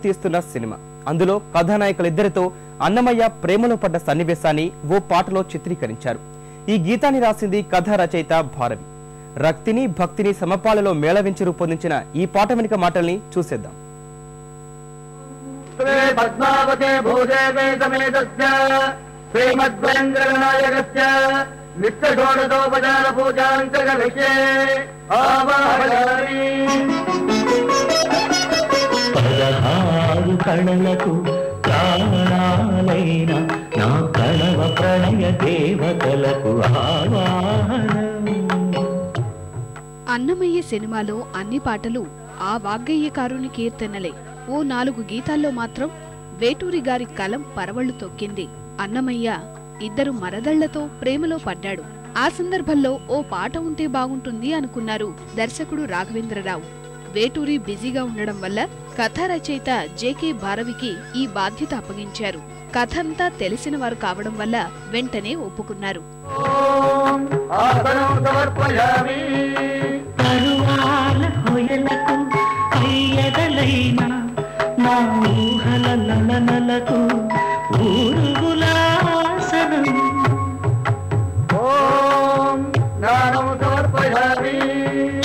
తీస్తున్న సినిమా. అందులో కథానాయకులిద్దరితో అన్నమయ్య ప్రేమలో పడ్డ సన్నివేశాన్ని ఓ పాటలో చిత్రీకరించారు. ఈ గీతాన్ని రాసింది కథ రచయిత భారవి. రక్తిని భక్తిని సమపాలలో మేళవించి రూపొందించిన ఈ పాట వెనుక మాటల్ని చూసేద్దాం. పదహారు కళలకు ప్రాణాలైన నా కళవ ప్రణయ దేవతలకు అన్నమయ్య సినిమాలో అన్ని పాటలు ఆ వాగ్గేయకారుని కీర్తనలే. ఓ 4 గీతాల్లో మాత్రం వేటూరి గారి కలం పరవళ్లు తొక్కింది. అన్నమయ్య ఇద్దరు మరదళ్లతో ప్రేమలో పడ్డాడు. ఆ సందర్భంలో ఓ పాట ఉంటే బాగుంటుంది అనుకున్నారు దర్శకుడు రాఘవేంద్రరావు. వేటూరి బిజీగా ఉండడం వల్ల కథ రచయిత జేకే భారవికి ఈ బాధ్యత అప్పగించారు. కథంతా తెలిసిన వారు కావడం వల్ల వెంటనే ఒప్పుకున్నారు.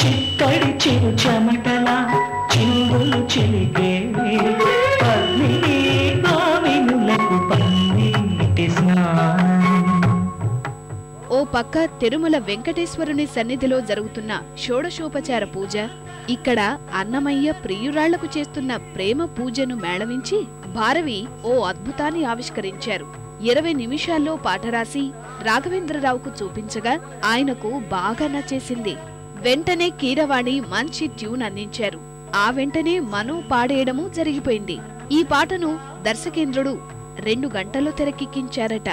చిక్కడి చిరు చెమటల చింగులు చిలికే ఓ పక్క తిరుమల వెంకటేశ్వరుని సన్నిధిలో జరుగుతున్న షోడశోపచార పూజ, ఇక్కడ అన్నమయ్య ప్రియురాళ్లకు చేస్తున్న ప్రేమ పూజను మేళవించి భారవి ఓ అద్భుతాన్ని ఆవిష్కరించారు. 20 నిమిషాల్లో పాట రాసి రాఘవేంద్రరావుకు చూపించగా ఆయనకు బాగా నచ్చేసింది. వెంటనే కీరవాణి మంచి ట్యూన్ అందించారు. ఆ వెంటనే మను పాడేయడము జరిగిపోయింది. ఈ పాటను దర్శకేంద్రుడు 2 గంటల్లో తెరకెక్కించారట.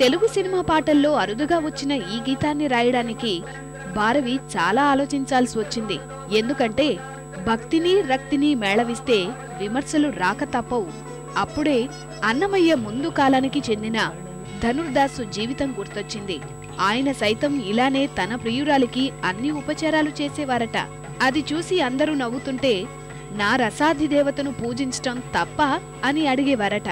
తెలుగు సినిమా పాటల్లో అరుదుగా వచ్చిన ఈ గీతాన్ని రాయడానికి భారవి చాలా ఆలోచించాల్సి వచ్చింది. ఎందుకంటే భక్తిని రక్తిని మేళవిస్తే విమర్శలు రాక తప్పవు. అప్పుడే అన్నమయ్య ముందు కాలానికి చెందిన ధనుర్దాసు జీవితం గుర్తొచ్చింది. ఆయన సైతం ఇలానే తన ప్రియురాలికి అన్ని ఉపచారాలు చేసేవారట. అది చూసి అందరూ నవ్వుతుంటే నా రసాధిదేవతను పూజించటం తప్ప అని అడిగేవారట.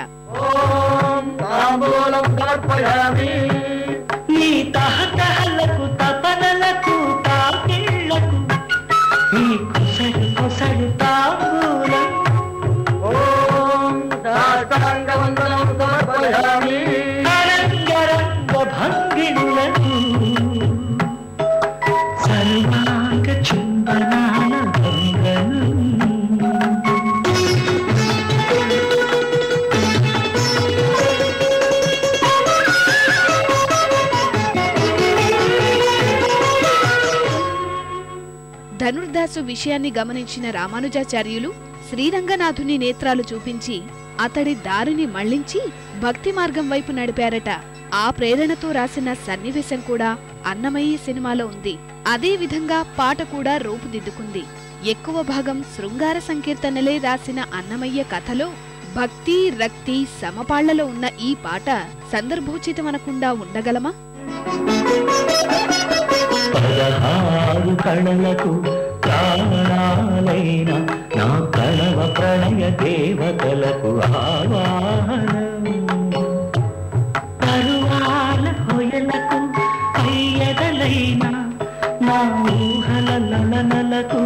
ధనుర్దాసు విషయాన్ని గమనించిన రామానుజాచార్యులు శ్రీరంగనాథుని నేత్రాలు చూపించి అతడి దారిని మళ్లించి భక్తి మార్గం వైపు నడిపారట. ఆ ప్రేరణతో రాసిన సన్నివేశం కూడా అన్నమయ్య సినిమాలో ఉంది. అదే విధంగా పాట కూడా రూపుదిద్దుకుంది. ఎక్కువ భాగం శృంగార సంకీర్తనలే రాసిన అన్నమయ్య కథలో భక్తి రక్తి సమపాళ్లలో ఉన్న ఈ పాట సందర్భోచితమనకుండా ఉండగలమా? 16 కళలకు ప్రాణాలైన నా కళవ ప్రణయ దేవతలకు పరువాల హొయలకు అయ్యదలైన నా ఊహల లలనలకు